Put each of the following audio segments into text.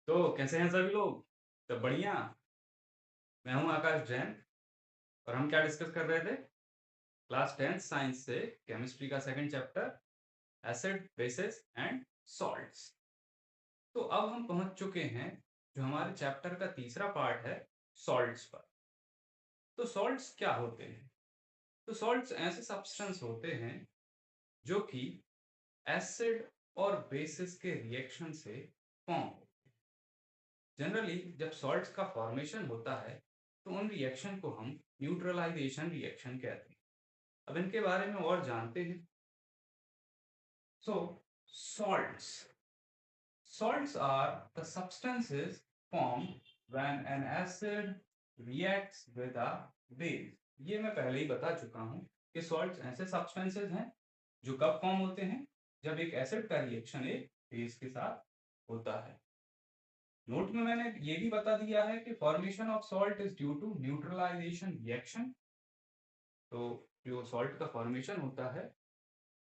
तो कैसे हैं सभी लोग? सब बढ़िया? मैं हूँ आकाश जैन और हम क्या डिस्कस कर रहे थे? क्लास 10th साइंस से केमिस्ट्री का second chapter acid, basis and salts. तो अब हम पहुंच चुके हैं जो हमारे चैप्टर का तीसरा पार्ट है, सॉल्ट्स पर। तो सॉल्ट्स क्या होते हैं? तो सॉल्ट्स ऐसे सब्सटेंस होते हैं जो कि एसिड और बेसिस के रिएक्शन से फॉर्म होते हैं। जनरली जब सॉल्ट्स का फॉर्मेशन होता है तो उन रिएक्शन को हम न्यूट्रलाइजेशन रिएक्शन कहते हैं। अब इनके बारे में और जानते हैं। सो salts salts are the substances formed when an acid reacts with a base। ये मैं पहले ही बता चुका हूँ कि salts ऐसे substances हैं जो कब फॉर्म होते हैं, जब एक एसिड का रिएक्शन एक बेस के साथ होता है। नोट में मैंने ये भी बता दिया है कि formation of salt is due to neutralization reaction. तो जो सॉल्ट का फॉर्मेशन होता है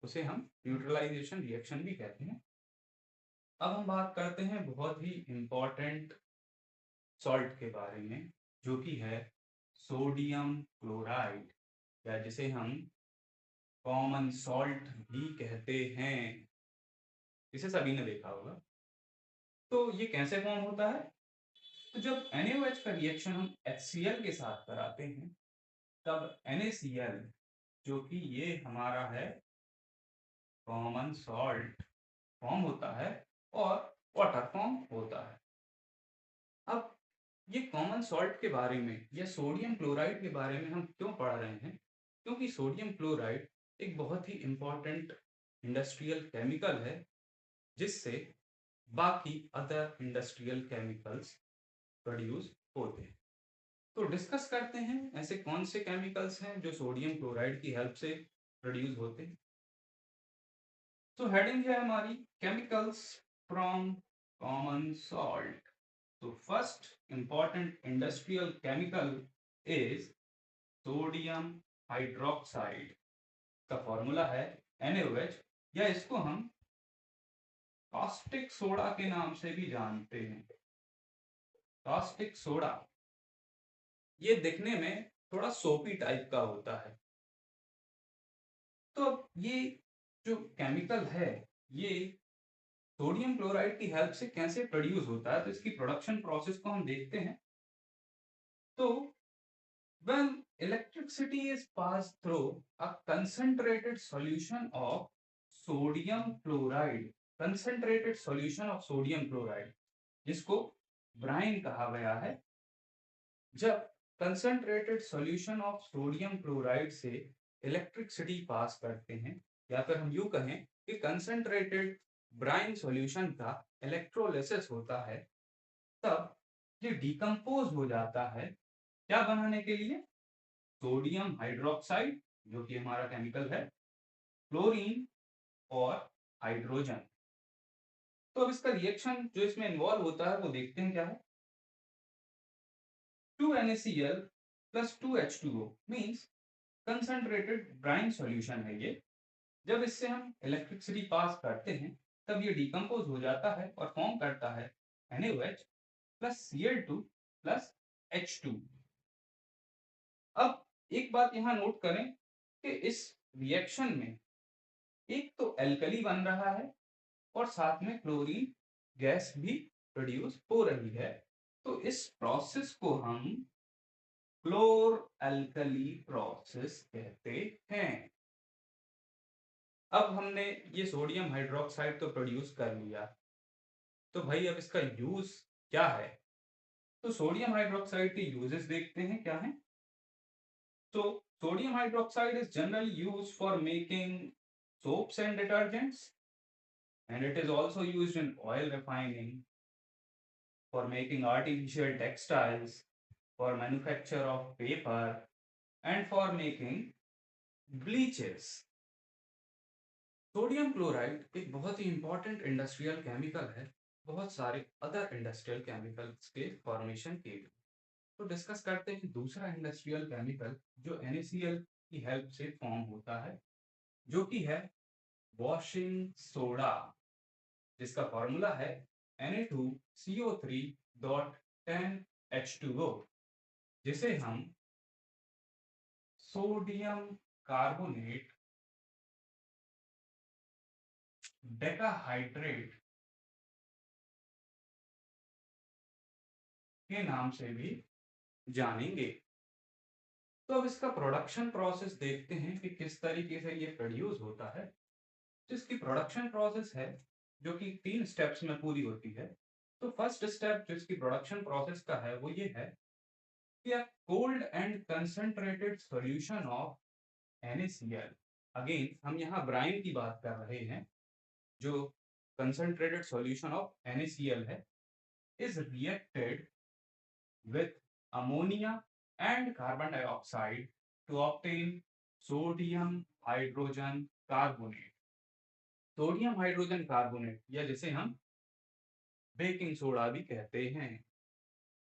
उसे हम न्यूट्रलाइजेशन रिएक्शन भी कहते हैं। अब हम बात करते हैं बहुत ही इंपॉर्टेंट सॉल्ट के बारे में, जो कि है सोडियम क्लोराइड, या जिसे हम कॉमन सॉल्ट भी कहते हैं। इसे सभी ने देखा होगा। तो ये कैसे फॉर्म होता है? तो जब NaOH का रिएक्शन हम HCl के साथ कराते हैं तब NaCl, जो कि ये हमारा है कॉमन सॉल्ट, फॉर्म होता है और वाटर फॉर्म होता है। अब ये कॉमन सॉल्ट के बारे में या सोडियम क्लोराइड के बारे में हम क्यों पढ़ रहे हैं? क्योंकि सोडियम क्लोराइड एक बहुत ही इंपॉर्टेंट इंडस्ट्रियल केमिकल है जिससे बाकी अदर इंडस्ट्रियल केमिकल्स प्रोड्यूस होते हैं। तो डिस्कस करते हैं ऐसे कौन से केमिकल्स हैं जो सोडियम क्लोराइड की हेल्प से प्रोड्यूस होते हैं। तो हेडिंग है हमारी केमिकल्स फ्रॉम कॉमन सॉल्ट। तो first important industrial chemical is sodium hydroxide. का फॉर्मूला है NaOH, या इसको हम कास्टिक सोडा के नाम से भी जानते हैं। कास्टिक सोडा ये दिखने में थोड़ा सोपी टाइप का होता है। तो ये जो केमिकल है ये सोडियम क्लोराइड की हेल्प से कैसे प्रोड्यूस होता है, तो इसकी प्रोडक्शन प्रोसेस को हम देखते हैं। तो when electricity is passed through a concentrated solution of sodium chloride, concentrated solution of sodium chloride, जिसको ब्राइन कहा गया है। जब concentrated solution of sodium chloride से इलेक्ट्रिसिटी पास करते हैं, या फिर हम यूं कहें कि कंसंट्रेटेड ब्राइन सॉल्यूशन का इलेक्ट्रोलिसिस होता है, तब ये डिकम्पोज हो जाता है क्या बनाने के लिए? सोडियम हाइड्रोक्साइड, जो कि हमारा केमिकल है, क्लोरीन और हाइड्रोजन। तो अब इसका रिएक्शन जो इसमें इन्वॉल्व होता है वो देखते हैं क्या है। 2NaCl plus 2H2O means concentrated brine solution है ये। जब इससे हम इलेक्ट्रिसिटी पास करते हैं तब ये डिकम्पोज हो जाता है और फॉर्म करता है NaOH plus Cl2 plus H2। अब एक बात यहाँ नोट करें कि इस रिएक्शन में एक तो एल्कली बन रहा है और साथ में क्लोरीन गैस भी प्रोड्यूस हो रही है। तो इस प्रोसेस को हम क्लोर एल्कली प्रोसेस कहते हैं। अब हमने ये सोडियम हाइड्रोक्साइड तो प्रोड्यूस कर लिया, तो भाई अब इसका यूज क्या है? तो सोडियम हाइड्रोक्साइड के यूजेस देखते हैं क्या है। तो sodium hydroxide is generally used for making soaps and detergents, and it is also used in oil refining, for making artificial textiles, for manufacture of paper, and for making bleaches। Sodium chloride एक बहुत ही important industrial chemical है बहुत सारे other industrial chemicals के formation के लिए। तो discuss करते हैं दूसरा इंडस्ट्रियल केमिकल जो NaCl की हेल्प से फॉर्म होता है, जो कि है वॉशिंग सोडा, जिसका फॉर्मूला है Na2CO3.10H2O, जिसे हम सोडियम कार्बोनेट डेकाहाइड्रेट के नाम से भी जानेंगे। तो अब इसका प्रोडक्शन प्रोसेस देखते हैं कि किस तरीके से ये प्रोड्यूस होता है। जिसकी प्रोडक्शन प्रोसेस है जो कि 3 स्टेप्स में पूरी होती है। तो फर्स्ट स्टेप जिसकी प्रोडक्शन प्रोसेस का है वो ये है कि a cold and concentrated solution of NaCl, again हम यहाँ ब्राइन की बात कर रहे हैं, जो concentrated solution of NaCl है, is reacted with ammonia and carbon dioxide to obtain sodium hydrogen carbonate. Sodium hydrogen carbonate या जिसे हम बेकिंग सोडा भी कहते हैं।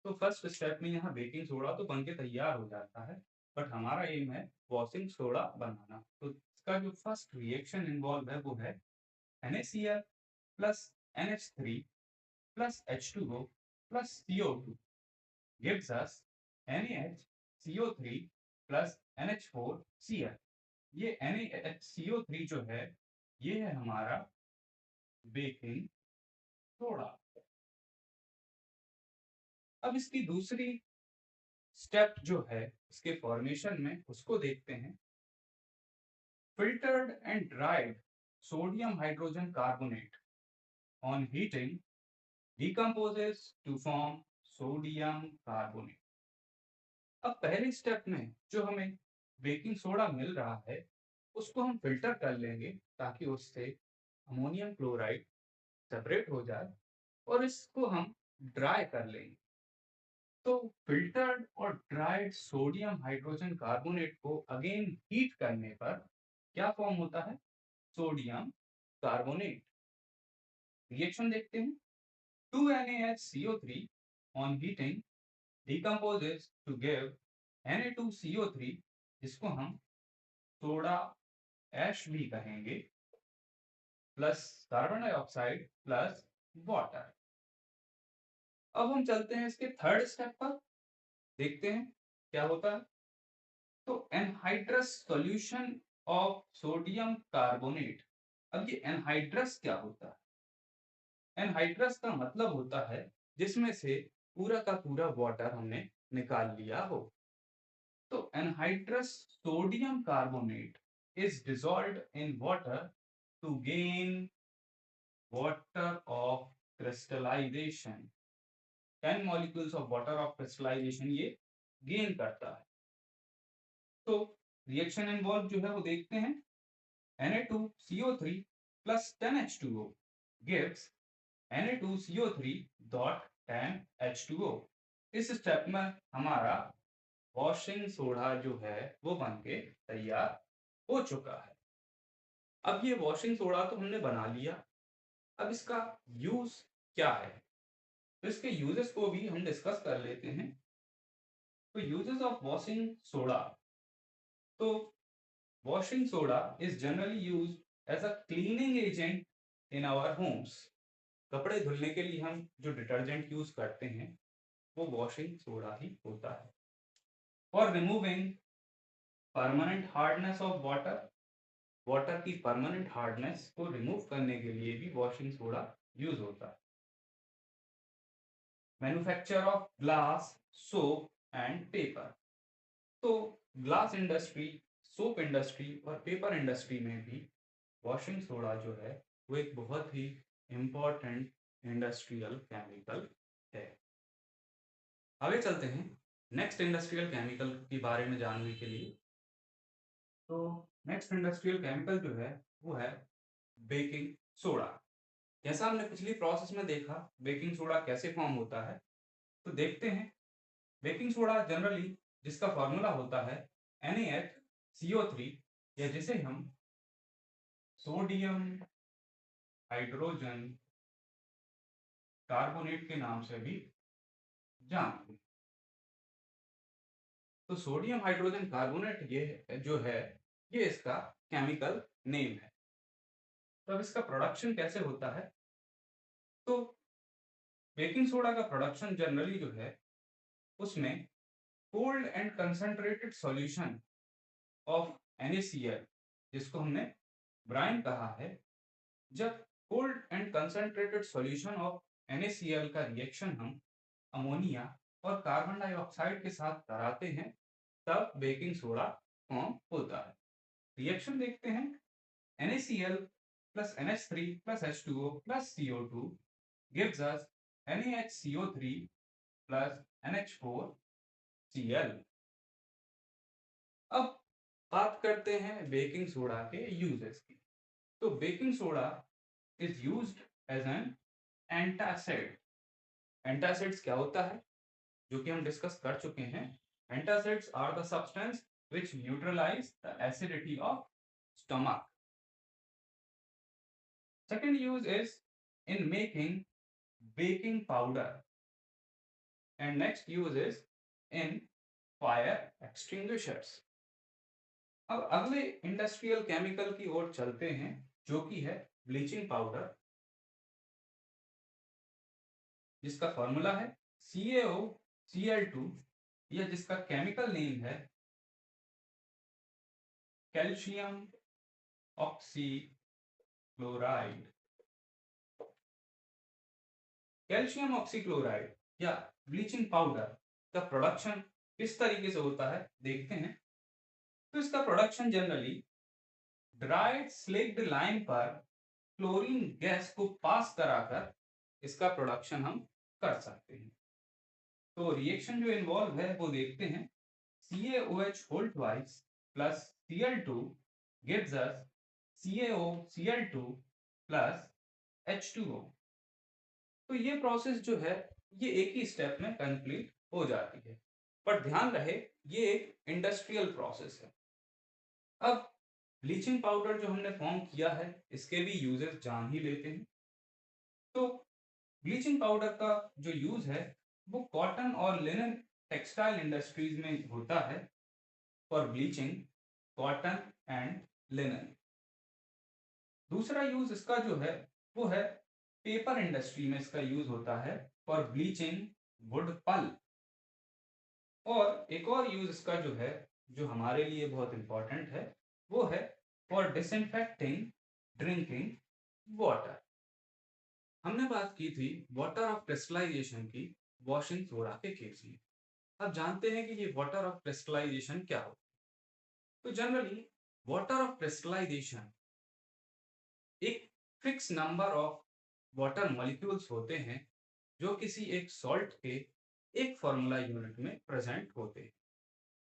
तो फर्स्ट स्टेप में यहाँ बेकिंग सोडा तो बन के तैयार हो जाता है, बट हमारा एम है वॉशिंग सोडा बनाना। तो इसका जो फर्स्ट रिएक्शन इन्वॉल्व है वो है NaCl plus NH3 plus H2O plus CO2 gives us NaHCO3 plus NH4Cl। ये NaHCO3 जो है ये है हमारा बेकिंग सोडा। अब इसकी दूसरी स्टेप जो है इसके फॉर्मेशन में उसको देखते हैं। Filtered and dried sodium hydrogen carbonate on heating decomposes to form sodium carbonate. अब पहले स्टेप में जो हमें बेकिंग सोडा मिल रहा है उसको हम फिल्टर कर लेंगे ताकि उससे अमोनियम क्लोराइड सेपरेट हो जाए और इसको हम ड्राई कर लेंगे। तो फिल्टर्ड और ड्राइड सोडियम हाइड्रोजन कार्बोनेट को अगेन हीट करने पर क्या फॉर्म होता है? Sodium carbonate. रिएक्शन देखते हैं। 2NaHCO3 on heating decomposes to give Na2CO3, जिसको हम सोडा ऐश भी कहेंगे, plus carbon dioxide plus water. अब हम चलते हैं इसके थर्ड स्टेप पर, देखते हैं क्या होता है। तो anhydrous solution of sodium carbonate. अब ये एनहाइड्रस क्या होता है? एनहाइड्रस का मतलब होता है जिसमें से पूरा का पूरा वाटर हमने निकाल लिया हो। तो anhydrous sodium carbonate is dissolved in water to gain water of crystallization. 10 molecules of water of crystallization ये गेन करता है। तो रिएक्शन इन्वॉल्व जो है वो देखते हैं। Na2CO3 plus 10H2O gives Na2CO3.10H2O। इस स्टेप में हमारा वॉशिंग सोडा जो है वो बन के तैयार हो चुका है। अब ये वॉशिंग सोडा तो हमने बना लिया, अब इसका यूज क्या है? तो इसके यूजेस को भी हम डिस्कस कर लेते हैं। तो यूजेस ऑफ वॉशिंग सोडा। तो washing soda is generally used as a cleaning agent in our homes। कपड़े धुलने के लिए हम जो डिटर्जेंट यूज करते हैं वो वॉशिंग सोडा ही होता है। For removing permanent hardness of water, water की परमानेंट हार्डनेस को रिमूव करने के लिए भी वॉशिंग सोडा यूज होता है। Manufacture of glass, soap and paper. तो ग्लास इंडस्ट्री, सोप इंडस्ट्री और पेपर इंडस्ट्री में भी वॉशिंग सोडा जो है वो एक बहुत ही इम्पोर्टेंट इंडस्ट्रियल केमिकल है। आगे चलते हैं नेक्स्ट इंडस्ट्रियल केमिकल के बारे में जानने के लिए। तो नेक्स्ट इंडस्ट्रियल केमिकल जो है वो है बेकिंग सोडा। जैसा हमने पिछली प्रोसेस में देखा बेकिंग सोडा कैसे फॉर्म होता है, तो देखते हैं। बेकिंग सोडा जनरली जिसका फॉर्मूला होता है NaHCO3 या जिसे हम सोडियम हाइड्रोजन कार्बोनेट के नाम से भी जानते हैं। तो सोडियम हाइड्रोजन कार्बोनेट ये जो है ये इसका केमिकल नेम है। तो अब इसका प्रोडक्शन कैसे होता है? तो बेकिंग सोडा का प्रोडक्शन जनरली जो है उसमें cold and concentrated solution of NaCl, जिसको हमने ब्राइन कहा है, जब cold and concentrated solution of NaCl का रिएक्शन हम अमोनिया और कार्बन डाइऑक्साइड के साथ कराते हैं तब बेकिंग सोडा फॉर्म होता है। रिएक्शन देखते हैं। NaCl plus NH3 plus H2O plus CO2 gives us NaHCO3 plus NH4Cl। अब बात करते हैं बेकिंग सोडा के यूजेस की। तो baking soda is used as an antacid. Antacids क्या होता है, जो कि हम डिस्कस कर चुके हैं। Antacids are the substance which neutralize the acidity of stomach. Second use is in making baking powder, and next use is in fire extinguishers। अब अगले इंडस्ट्रियल केमिकल की ओर चलते हैं, जो कि है ब्लीचिंग पाउडर, जिसका फॉर्मूला है CaOCl2, या जिसका केमिकल नेम है कैल्शियम ऑक्सीक्लोराइड। कैल्शियम ऑक्सीक्लोराइड या ब्लीचिंग पाउडर का प्रोडक्शन किस तरीके से होता है देखते हैं। तो इसका production generally dried slaked lime पर क्लोरीन गैस को पास कराकर इसका प्रोडक्शन हम कर सकते हैं। तो रिएक्शन जो इन्वॉल्व है वो देखते हैं। CaOH whole twice plus Cl2 gives us CaOCl2 plus H2O। तो ये प्रोसेस जो है ये एक ही स्टेप में कंप्लीट हो जाती है, पर ध्यान रहे ये एक इंडस्ट्रियल प्रोसेस है। अब ब्लीचिंग पाउडर जो हमने फॉर्म किया है इसके भी यूजेस जान ही लेते हैं। तो ब्लीचिंग पाउडर का जो यूज है वो कॉटन और लिनन टेक्सटाइल इंडस्ट्रीज में होता है for bleaching cotton and linen. दूसरा यूज इसका जो है वो है पेपर इंडस्ट्री में इसका यूज होता है फॉर ब्लीचिंग वुड पल्प। और एक और यूज इसका जो है जो हमारे लिए बहुत इंपॉर्टेंट है वो है फॉर डिसइंफेक्टिंग ड्रिंकिंग वाटर। हमने बात की थी वाटर ऑफ क्रिस्टलाइजेशन की वॉशिंग सोडा के केस में। अब जानते हैं कि ये वाटर ऑफ क्रिस्टलाइजेशन क्या हो। तो जनरली वाटर ऑफ क्रिस्टलाइजेशन एक fix number of water molecules होते हैं जो किसी एक सॉल्ट के एक फॉर्मूला यूनिट में प्रेजेंट होते हैं।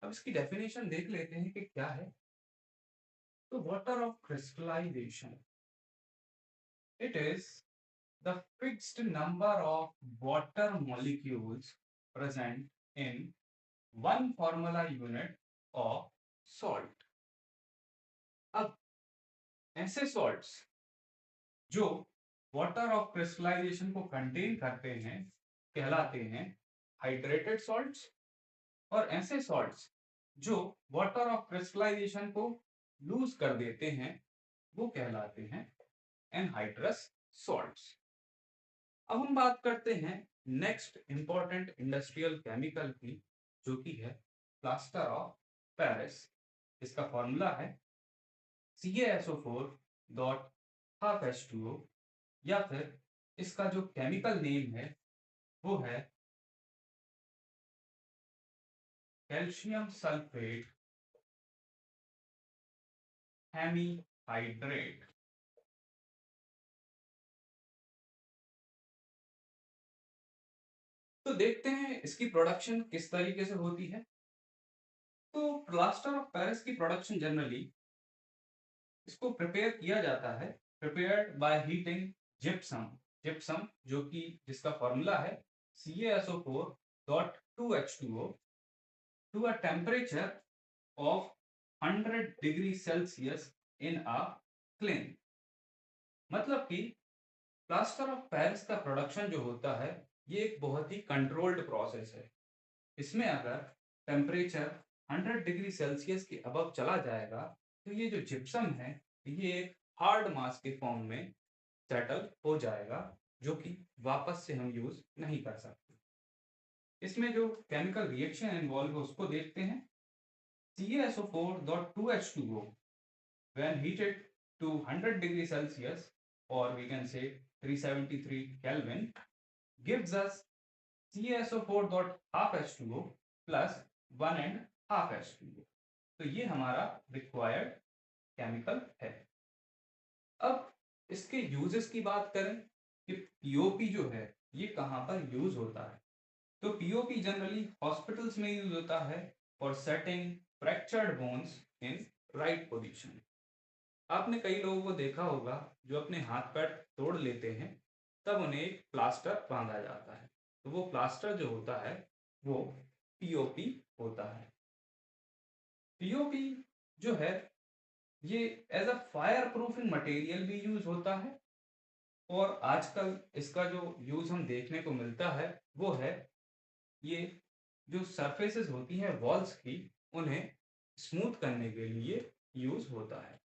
अब इसकी डेफिनेशन देख लेते हैं कि क्या है। तो water of crystallization it is the fixed number of water molecules present in one formula unit of salt। अब ऐसे salts जो water of crystallization को contain करते हैं कहलाते हैं hydrated salts, और ऐसे salts जो water of crystallization को lose कर देते हैं वो कहलाते हैं anhydrous salts। अब हम बात करते हैं नेक्स्ट इंपॉर्टेंट इंडस्ट्रियल केमिकल की, जो कि है प्लास्टर ऑफ पेरिस। इसका फॉर्मूला है CaSO4 डॉट हाफ H2O, या फिर इसका जो केमिकल नेम है वो है कैल्शियम सल्फेट हेमीहाइड्रेट। तो देखते हैं इसकी प्रोडक्शन किस तरीके से होती है। तो प्लास्टर ऑफ पेरिस की प्रोडक्शन जनरली इसको प्रिपेयर किया जाता है prepared by heating gypsum. Gypsum जो कि जिसका फॉर्मूला है CaSO4 dot 2H2O to a temperature of 100 degree Celsius in a kiln. मतलब कि प्लास्टर ऑफ पेरिस का प्रोडक्शन जो होता है ये एक बहुत ही कंट्रोल्ड प्रोसेस है। इसमें अगर टेम्परेचर 100 डिग्री सेल्सियस के अबव चला जाएगा तो ये जो जिप्सम है ये एक हार्ड मास के फॉर्म में सेटल हो जाएगा, जो कि वापस से हम यूज नहीं कर सकते। इसमें जो केमिकल रिएक्शन इन्वॉल्व है उसको देखते हैं। CaSO4.2H2O when heated to 100 degree Celsius, or we can say 373 Kelvin, gives us CaSO4.half H2O plus 1 and half H2O। तो ये हमारा रिक्वायर्ड केमिकल है। अब इसके यूजेस की बात करें कि पीओपी जो है ये कहाँ पर यूज होता है, तो पीओपी जनरली हॉस्पिटल्स में यूज होता है for setting fractured bones in right position. आपने कई लोगों को देखा होगा जो अपने हाथ पैर तोड़ लेते हैं, तब उन्हें एक प्लास्टर बांधा जाता है, तो वो प्लास्टर जो होता है वो पीओपी होता है। पीओपी जो है ये as a fire proofing material भी यूज होता है, और आजकल इसका जो यूज हम देखने को मिलता है वो है ये जो सरफेसेस होती हैं वॉल्स की, उन्हें स्मूथ करने के लिए यूज होता है।